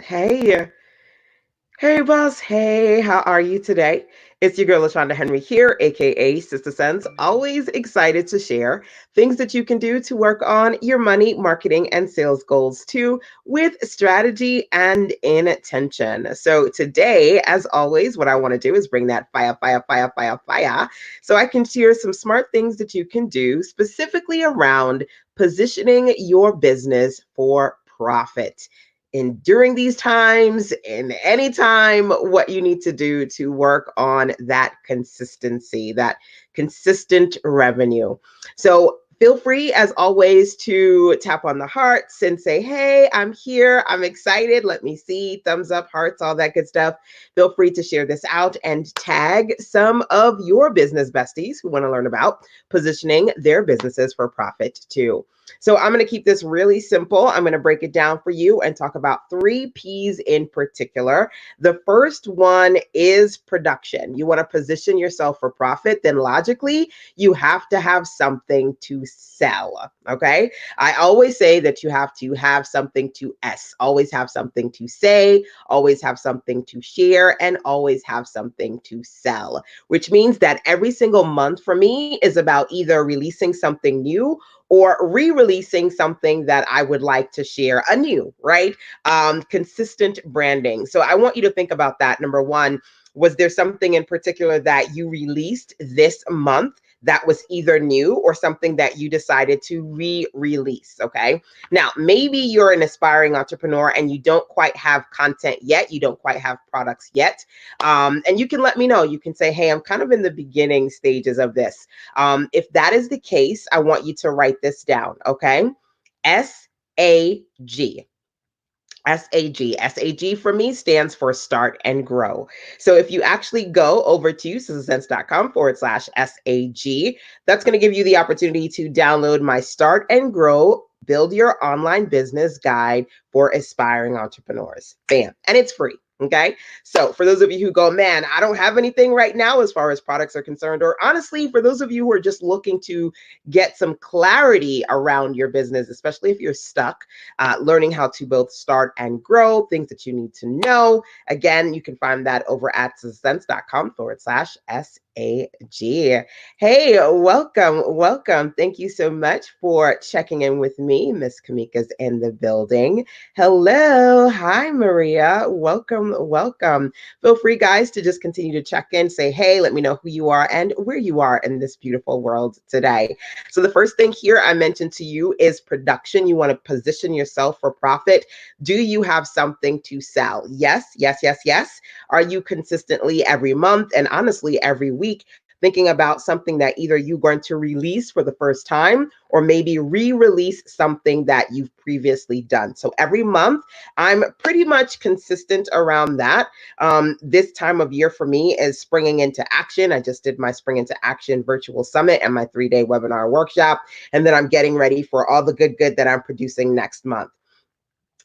Hey, hey, boss. Hey, how are you today? It's your girl, LaShonda Henry here, aka Sister Sense. Always excited to share things that you can do to work on your money, marketing, and sales goals too, with strategy and intention. So, today, as always, what I want to do is bring that fire, fire, fire, fire, fire, so I can share some smart things that you can do specifically around positioning your business for profit in during these times and anytime what you need to do to work on that consistency, that consistent revenue. So feel free as always to tap on the hearts and say, hey, I'm here, I'm excited, let me see, thumbs up, hearts, all that good stuff. Feel free to share this out and tag some of your business besties who want to learn about positioning their businesses for profit too. So I'm going to keep this really simple. I'm going to break it down for you and talk about three P's in particular. The first one is production. You want to position yourself for profit, then logically, you have to have something to sell. Okay. I always say that you have to have something to always have something to say, always have something to share, and always have something to sell, which means that every single month for me is about either releasing something new or re-releasing something that I would like to share anew, right? Consistent branding. So I want you to think about that. Number one, was there something in particular that you released this month that was either new or something that you decided to re-release? Okay. Now, maybe you're an aspiring entrepreneur and you don't quite have content yet. You don't quite have products yet. And you can let me know. You can say, hey, I'm kind of in the beginning stages of this. If that is the case, I want you to write this down, okay? SAG. SAG for me stands for start and grow. So if you actually go over to sistersense.com/SAG, that's going to give you the opportunity to download my start and grow build your online business guide for aspiring entrepreneurs. Bam. And it's free. Okay. So for those of you who go, man, I don't have anything right now as far as products are concerned, or honestly, for those of you who are just looking to get some clarity around your business, especially if you're stuck, learning how to both start and grow, things that you need to know. Again, you can find that over at sistersense.com/SAG. Hey, welcome, welcome. Thank you so much for checking in with me. Miss Kamika's in the building. Hello. Hi, Maria. Welcome, welcome. Feel free, guys, to just continue to check in, say, hey, let me know who you are and where you are in this beautiful world today. So the first thing here I mentioned to you is production. You want to position yourself for profit. Do you have something to sell? Yes, yes, yes, yes. Are you consistently every month and honestly every week thinking about something that either you're going to release for the first time or maybe re-release something that you've previously done? So every month, I'm pretty much consistent around that. This time of year for me is springing into action. I just did my Spring into Action virtual summit and my 3-day webinar workshop. And then I'm getting ready for all the good that I'm producing next month.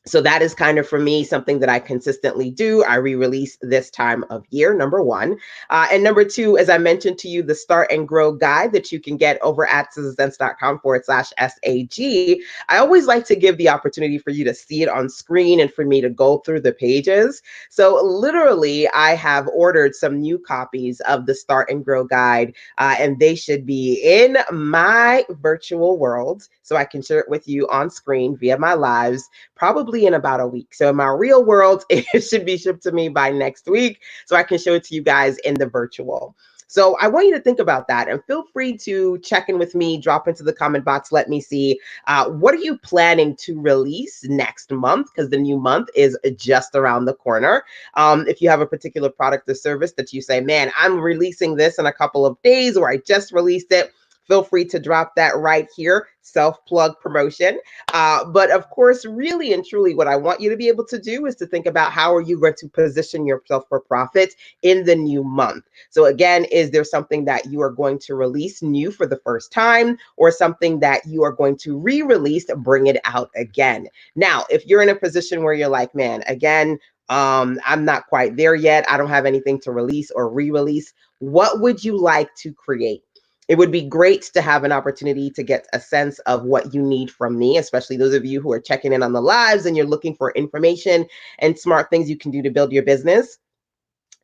So that is kind of for me something that I consistently do. I re-release this time of year, number one. And number two, as I mentioned to you, the Start and Grow guide that you can get over at sistersense.com/SAG. I always like to give the opportunity for you to see it on screen and for me to go through the pages. So literally, I have ordered some new copies of the Start and Grow guide, and they should be in my virtual world so I can share it with you on screen via my lives probably in about a week. So in my real world, it should be shipped to me by next week so I can show it to you guys in the virtual. So I want you to think about that and feel free to check in with me, drop into the comment box, let me see what are you planning to release next month, because the new month is just around the corner. If you have a particular product or service that you say, man, I'm releasing this in a couple of days, or I just released it, feel free to drop that right here, self-plug promotion. But of course, really and truly, what I want you to be able to do is to think about how are you going to position yourself for profit in the new month. So again, is there something that you are going to release new for the first time, or something that you are going to re-release, bring it out again? Now, if you're in a position where you're like, man, again, I'm not quite there yet, I don't have anything to release or re-release, what would you like to create? It would be great to have an opportunity to get a sense of what you need from me, especially those of you who are checking in on the lives and you're looking for information and smart things you can do to build your business.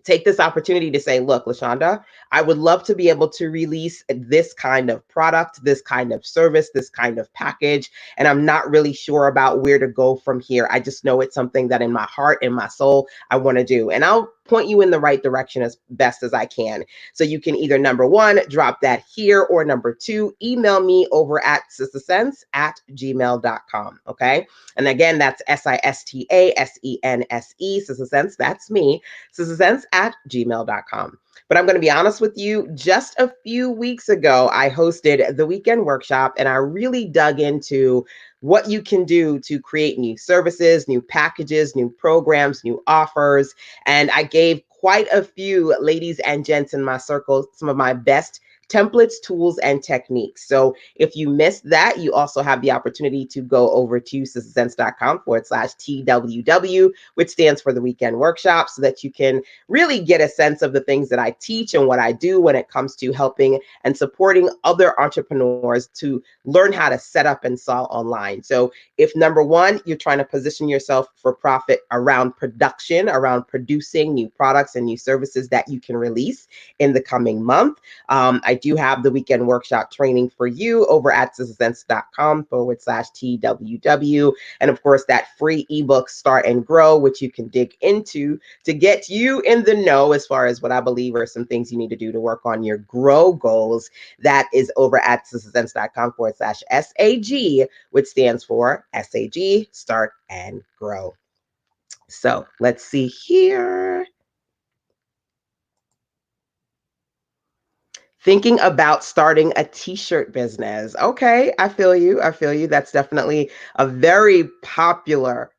Take this opportunity to say, look, LaShonda, I would love to be able to release this kind of product, this kind of service, this kind of package. And I'm not really sure about where to go from here. I just know it's something that in my heart and my soul, I want to do. And I'll point you in the right direction as best as I can. So you can either number one, drop that here, or number two, email me over at sistasense@gmail.com. Okay. And again, that's SISTASENSE, Sistasense, that's me, sistasense@gmail.com. But I'm going to be honest with you, just a few weeks ago, I hosted the weekend workshop and I really dug into what you can do to create new services, new packages, new programs, new offers. And I gave quite a few ladies and gents in my circle some of my best templates, tools, and techniques. So if you missed that, you also have the opportunity to go over to sistasense.com/TWW, which stands for the weekend workshop, so that you can really get a sense of the things that I teach and what I do when it comes to helping and supporting other entrepreneurs to learn how to set up and sell online. So if number one, you're trying to position yourself for profit around production, around producing new products and new services that you can release in the coming month, I do have the weekend workshop training for you over at sistasense.com/TWW. And of course, that free ebook, Start and Grow, which you can dig into to get you in the know as far as what I believe are some things you need to do to work on your grow goals. That is over at sistasense.com/SAG, which stands for SAG, Start and Grow. So let's see here. Thinking about starting a t-shirt business. Okay, I feel you. I feel you. That's definitely a very popular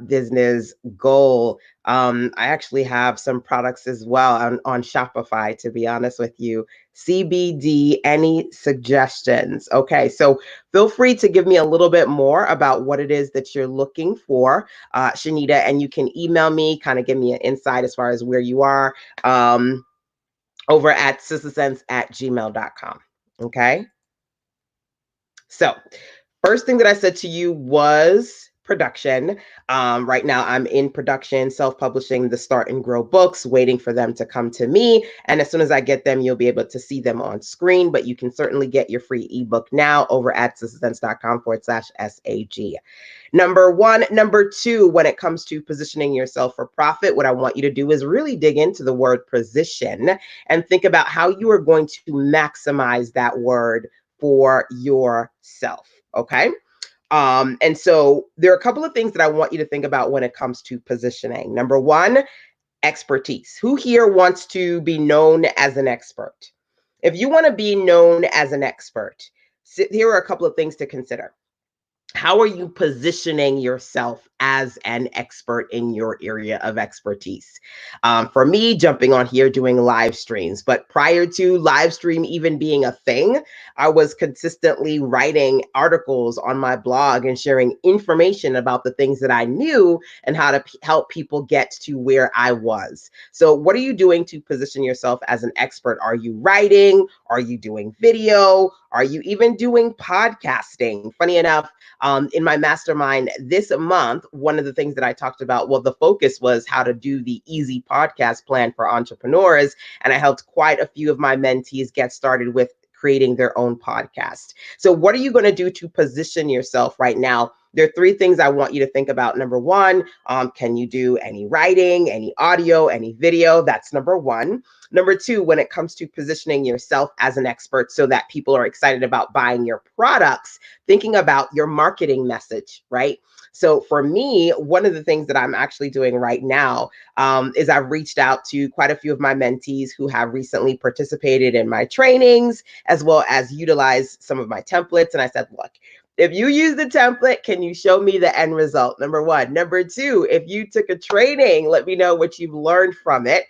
business goal. I actually have some products as well on Shopify, to be honest with you. CBD, any suggestions? Okay, so feel free to give me a little bit more about what it is that you're looking for, Shanita, and you can email me, kind of give me an insight as far as where you are. Over at sistasense@gmail.com. Okay. So, first thing that I said to you was production. Right now, I'm in production, self publishing the Start and Grow books, waiting for them to come to me. And as soon as I get them, you'll be able to see them on screen. But you can certainly get your free ebook now over at sistasense.com/SAG. Number one. Number two, when it comes to positioning yourself for profit, what I want you to do is really dig into the word position and think about how you are going to maximize that word for yourself. Okay. And so there are a couple of things that I want you to think about when it comes to positioning. Number one, expertise. Who here wants to be known as an expert? If you want to be known as an expert, here are a couple of things to consider. How are you positioning yourself as an expert in your area of expertise? For me, jumping on here doing live streams, but prior to live stream even being a thing, I was consistently writing articles on my blog and sharing information about the things that I knew and how to help people get to where I was. So what are you doing to position yourself as an expert? Are you writing? Are you doing video? Are you even doing podcasting? Funny enough, in my mastermind this month, one of the things that I talked about, well, the focus was how to do the easy podcast plan for entrepreneurs. And I helped quite a few of my mentees get started with creating their own podcast. So what are you going to do to position yourself right now? There are three things I want you to think about. Number one, can you do any writing, any audio, any video? That's number one. Number two, when it comes to positioning yourself as an expert so that people are excited about buying your products, thinking about your marketing message, right? So for me, one of the things that I'm actually doing right now is I've reached out to quite a few of my mentees who have recently participated in my trainings, as well as utilized some of my templates. And I said, look, if you use the template, can you show me the end result? Number one. Number two, if you took a training, let me know what you've learned from it.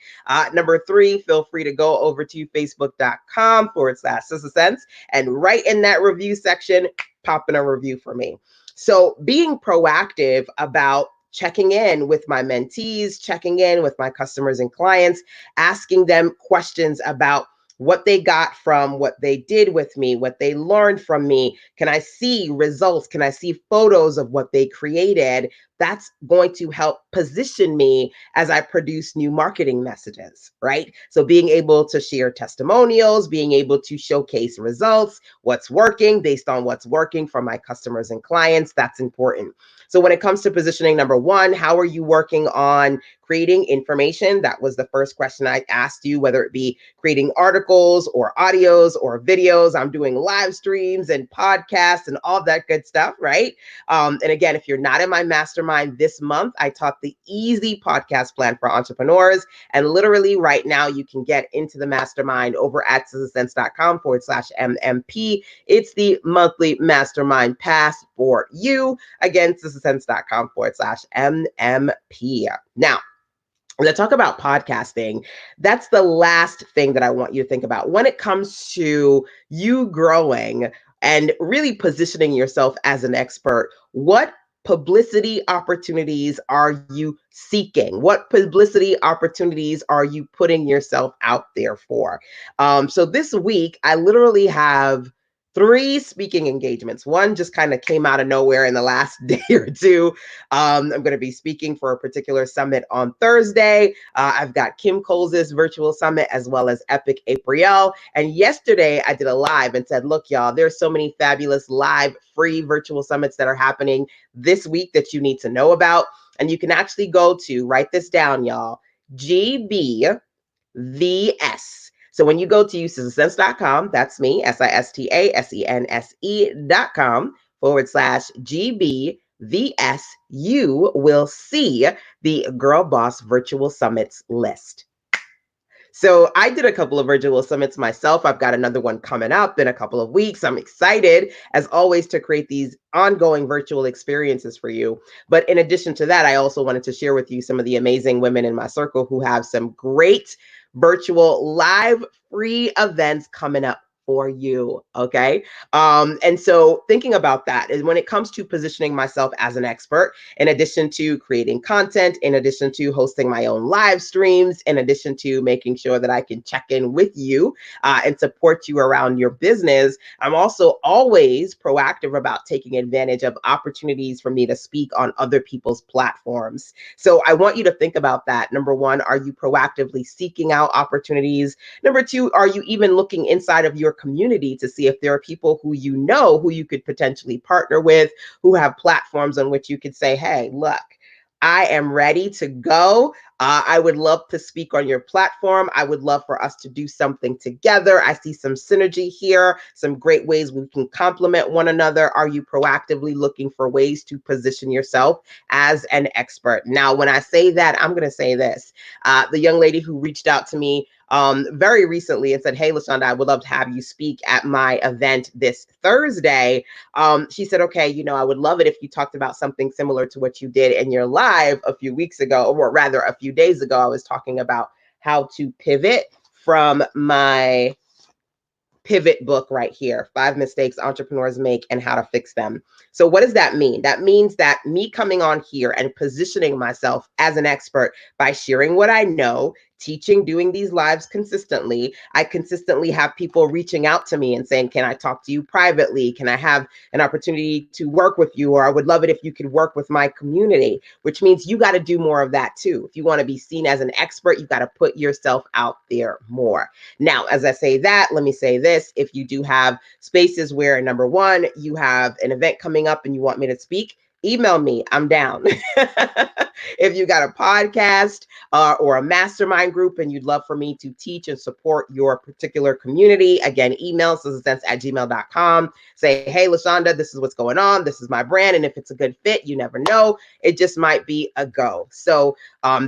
Number three, feel free to go over to facebook.com/sistasense and right in that review section, pop in a review for me. So being proactive about checking in with my mentees, checking in with my customers and clients, asking them questions about what they got from what they did with me, what they learned from me. Can I see results? Can I see photos of what they created? That's going to help position me as I produce new marketing messages, right? So being able to share testimonials, being able to showcase results, what's working based on what's working for my customers and clients, that's important. So when it comes to positioning, number one, how are you working on creating information? That was the first question I asked you, whether it be creating articles or audios or videos. I'm doing live streams and podcasts and all that good stuff, right? And again, if you're not in my mastermind this month, I taught the easy podcast plan for entrepreneurs. And literally right now, you can get into the mastermind over at sistasense.com/MMP. It's the monthly mastermind pass for you. Again, sistasense.com/MMP. Now, when I talk about podcasting, that's the last thing that I want you to think about when it comes to you growing and really positioning yourself as an expert. What publicity opportunities are you seeking? What publicity opportunities are you putting yourself out there for? So this week, I literally have three speaking engagements. One just kind of came out of nowhere in the last day or two. I'm going to be speaking for a particular summit on Thursday. I've got Kim Coles' virtual summit as well as Epic April. And yesterday I did a live and said, look, y'all, there's so many fabulous live free virtual summits that are happening this week that you need to know about. And you can actually go to, write this down, y'all, GBVS. So when you go to sistasense.com, that's me, sistasense.com/GBVS, you will see the Girl Boss Virtual Summits list. So I did a couple of virtual summits myself. I've got another one coming up in a couple of weeks. I'm excited, as always, to create these ongoing virtual experiences for you. But in addition to that, I also wanted to share with you some of the amazing women in my circle who have some great virtual live free events coming up for you. Okay. And so thinking about that is when it comes to positioning myself as an expert, in addition to creating content, in addition to hosting my own live streams, in addition to making sure that I can check in with you and support you around your business, I'm also always proactive about taking advantage of opportunities for me to speak on other people's platforms. So I want you to think about that. Number one, are you proactively seeking out opportunities? Number two, are you even looking inside of your community to see if there are people who you know who you could potentially partner with, who have platforms on which you could say, hey, look, I am ready to go. I would love to speak on your platform. I would love for us to do something together. I see some synergy here, some great ways we can complement one another. Are you proactively looking for ways to position yourself as an expert? Now, when I say that, I'm going to say this. The young lady who reached out to me very recently and said, hey, LaShonda, I would love to have you speak at my event this Thursday. She said, okay, I would love it if you talked about something similar to what you did in your live a few weeks ago, or rather a few days ago. I was talking about how to pivot from my pivot book right here, 5 mistakes entrepreneurs make and how to fix them. So what does that mean? That means that me coming on here and positioning myself as an expert by sharing what I know, teaching, doing these lives consistently. I consistently have people reaching out to me and saying, can I talk to you privately? Can I have an opportunity to work with you? Or I would love it if you could work with my community, which means you got to do more of that too. If you want to be seen as an expert, you got to put yourself out there more. Now, as I say that, let me say this. If you do have spaces where, number one, you have an event coming up and you want me to speak, email me. I'm down. If you got a podcast or a mastermind group and you'd love for me to teach and support your particular community, again, email sistasense@gmail.com. Say, hey, LaShonda, this is what's going on. This is my brand. And if it's a good fit, you never know. It just might be a go. So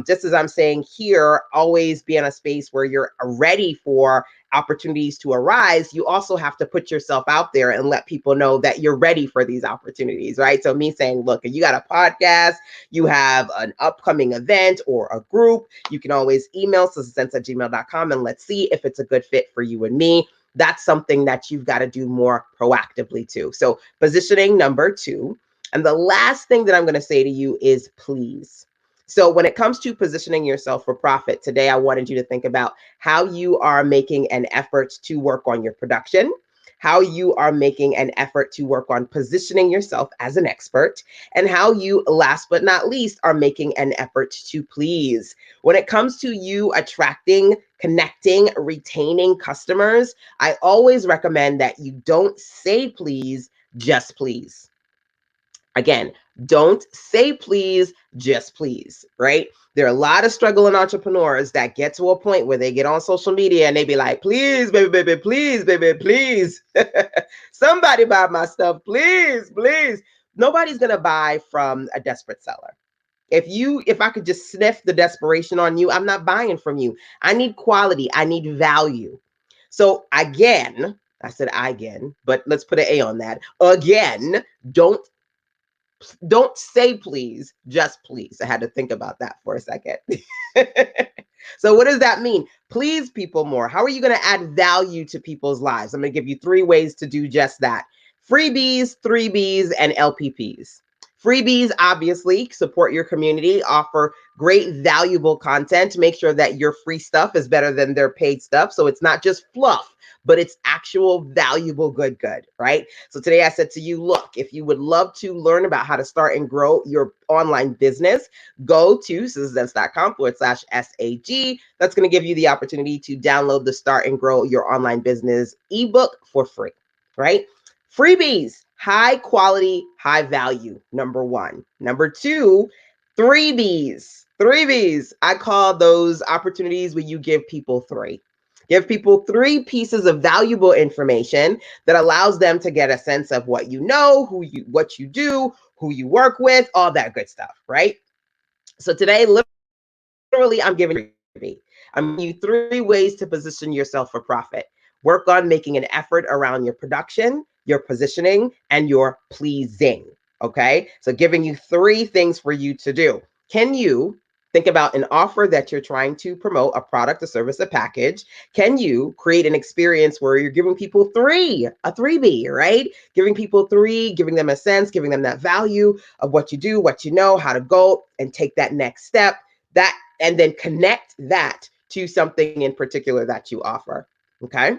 just as I'm saying here, always be in a space where you're ready for opportunities to arise. You also have to put yourself out there and let people know that you're ready for these opportunities, right? So me saying, look, if you got a podcast, you have an upcoming event or a group, you can always email sistasense@gmail.com and let's see if it's a good fit for you and me. That's something that you've got to do more proactively too. So positioning, number two. And the last thing that I'm going to say to you is please. So when it comes to positioning yourself for profit, today I wanted you to think about how you are making an effort to work on your production, how you are making an effort to work on positioning yourself as an expert, and how you, last but not least, are making an effort to please. When it comes to you attracting, connecting, retaining customers, I always recommend that you don't say please, just please. Again, don't say please, just please, right? There are a lot of struggling entrepreneurs that get to a point where they get on social media and they be like, please, baby, baby, please, baby, please. Somebody buy my stuff, please, please. Nobody's going to buy from a desperate seller. If I could just sniff the desperation on you, I'm not buying from you. I need quality. I need value. So again, I said again, but let's put an A on that. Again, don't say please, just please. I had to think about that for a second. So what does that mean? Please people more. How are you going to add value to people's lives? I'm going to give you 3 ways to do just that. Freebies, 3Bs, and LPPs. Freebies, obviously, support your community, offer great, valuable content. Make sure that your free stuff is better than their paid stuff. So it's not just fluff, but it's actual, valuable, good, right? So today I said to you, look, if you would love to learn about how to start and grow your online business, go to citizens.com/SAG. That's going to give you the opportunity to download the Start and Grow Your Online Business ebook for free, right? Freebies, high quality, high value, number 1. Number 2, 3Bs. 3Bs, I call those opportunities where you give people 3. Give people 3 pieces of valuable information that allows them to get a sense of what you know, what you do, who you work with, all that good stuff, right? So today, literally, I'm giving you 3. I'm giving you 3 ways to position yourself for profit. Work on making an effort around your production, your positioning, and your pleasing. Okay? So giving you 3 things for you to do. Can you think about an offer that you're trying to promote, a product, a service, a package? Can you create an experience where you're giving people 3, a 3B, right? Giving people 3, giving them a sense, giving them that value of what you do, what you know, how to go and take that next step, that, and then connect that to something in particular that you offer. Okay.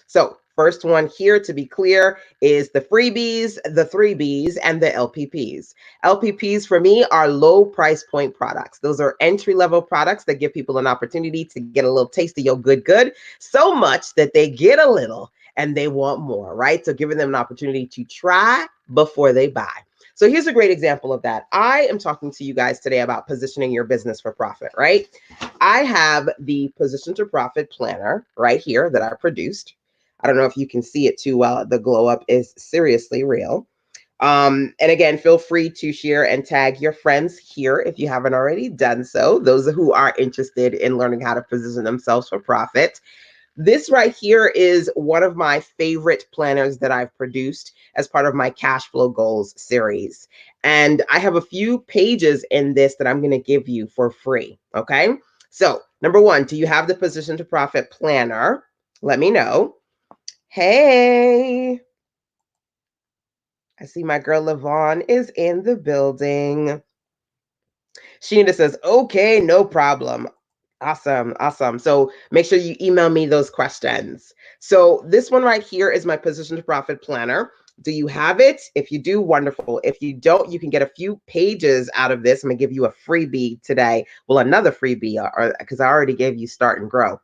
So first one here, to be clear, is the freebies, the 3Bs, and the LPPs. LPPs for me are low price point products. Those are entry-level products that give people an opportunity to get a little taste of your good, so much that they get a little and they want more, right? So giving them an opportunity to try before they buy. So here's a great example of that. I am talking to you guys today about positioning your business for profit, right? I have the Position to Profit planner right here that I produced. I don't know if you can see it too well. The glow up is seriously real. And again, feel free to share and tag your friends here if you haven't already done so. Those who are interested in learning how to position themselves for profit. This right here is one of my favorite planners that I've produced as part of my cash flow goals series. And I have a few pages in this that I'm going to give you for free. Okay. So number 1, do you have the Position to Profit planner? Let me know. Hey, I see my girl Lavon is in the building. Sheena says, okay, no problem. Awesome, awesome. So make sure you email me those questions. So this one right here is my Position to Profit planner. Do you have it? If you do, wonderful. If you don't, you can get a few pages out of this. I'm gonna give you a freebie today. Well, another freebie, because I already gave you Start and Grow.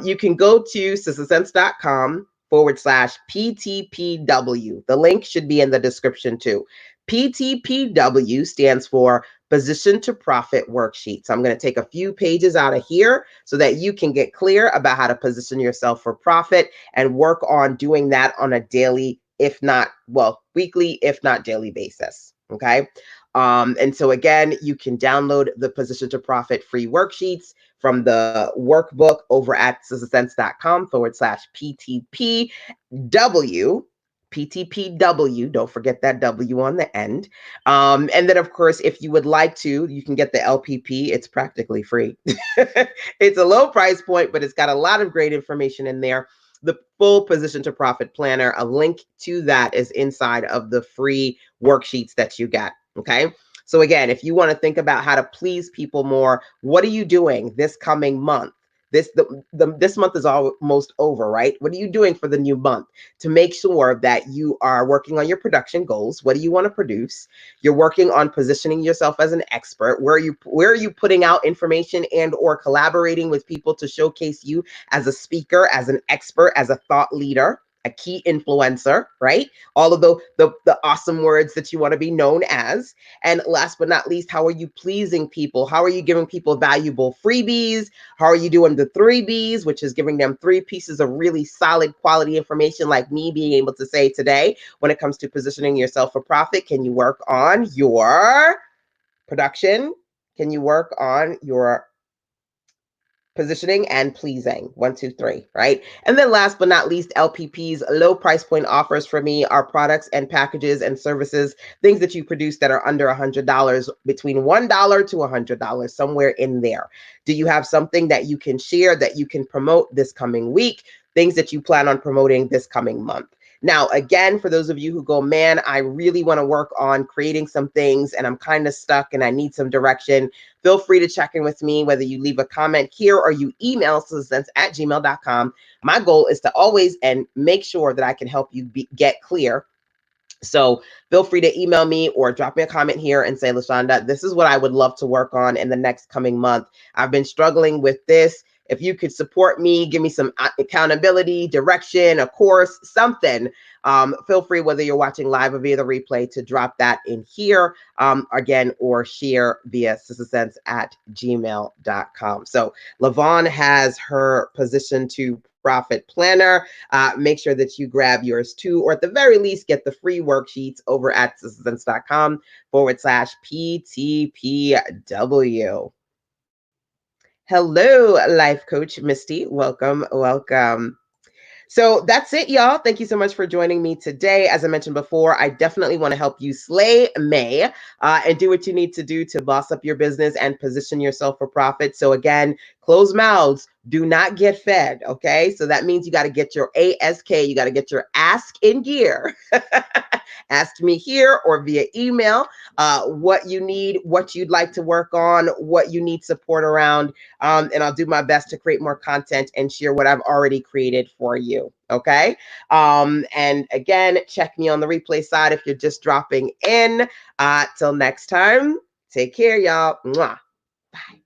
You can go to sistersense.com/PTPW. The link should be in the description too. PTPW stands for Position to Profit Worksheet. So I'm going to take a few pages out of here so that you can get clear about how to position yourself for profit and work on doing that on a daily, if not, well, weekly, if not daily basis. Okay. And so again, you can download the Position to Profit free worksheets from the workbook over at sistersense.com/PTPW. PTPW, don't forget that W on the end. And then, of course, if you would like to, you can get the LPP. It's practically free. It's a low price point, but it's got a lot of great information in there. The full Position to Profit planner, a link to that is inside of the free worksheets that you get. Okay. So again, if you want to think about how to please people more, what are you doing this coming month? This month is almost over, right? What are you doing for the new month to make sure that you are working on your production goals? What do you want to produce? You're working on positioning yourself as an expert. Where are you putting out information and or collaborating with people to showcase you as a speaker, as an expert, as a thought leader, a key influencer, right? All of the awesome words that you want to be known as. And last but not least, how are you pleasing people? How are you giving people valuable freebies? How are you doing the 3Bs, which is giving them 3 pieces of really solid quality information, like me being able to say today, when it comes to positioning yourself for profit? Can you work on your production? Can you work on your positioning and pleasing? 1, 2, 3, right? And then last but not least, LPPs, low price point offers for me are products and packages and services, things that you produce that are under $100, between $1 to $100, somewhere in there. Do you have something that you can share, that you can promote this coming week? Things that you plan on promoting this coming month? Now, again, for those of you who go, man, I really want to work on creating some things and I'm kind of stuck and I need some direction, feel free to check in with me, whether you leave a comment here or you email citizens@gmail.com. My goal is to always and make sure that I can help you get clear. So feel free to email me or drop me a comment here and say, LaShonda, this is what I would love to work on in the next coming month. I've been struggling with this. If you could support me, give me some accountability, direction, a course, something, feel free, whether you're watching live or via the replay, to drop that in here again, or share via sistersense@gmail.com. So Lavon has her position to profit planner. Make sure that you grab yours too, or at the very least, get the free worksheets over at sistersense.com/PTPW. Hello, Life Coach Misty. Welcome, welcome. So that's it, y'all. Thank you so much for joining me today. As I mentioned before, I definitely want to help you slay May and do what you need to do to boss up your business and position yourself for profit. So again, closed mouths do not get fed. Okay. So that means you got to get your ASK, you got to get your ask in gear. Ask me here or via email what you need, what you'd like to work on, what you need support around. And I'll do my best to create more content and share what I've already created for you. Okay. And again, check me on the replay side if you're just dropping in. Till next time, take care, y'all. Mwah. Bye.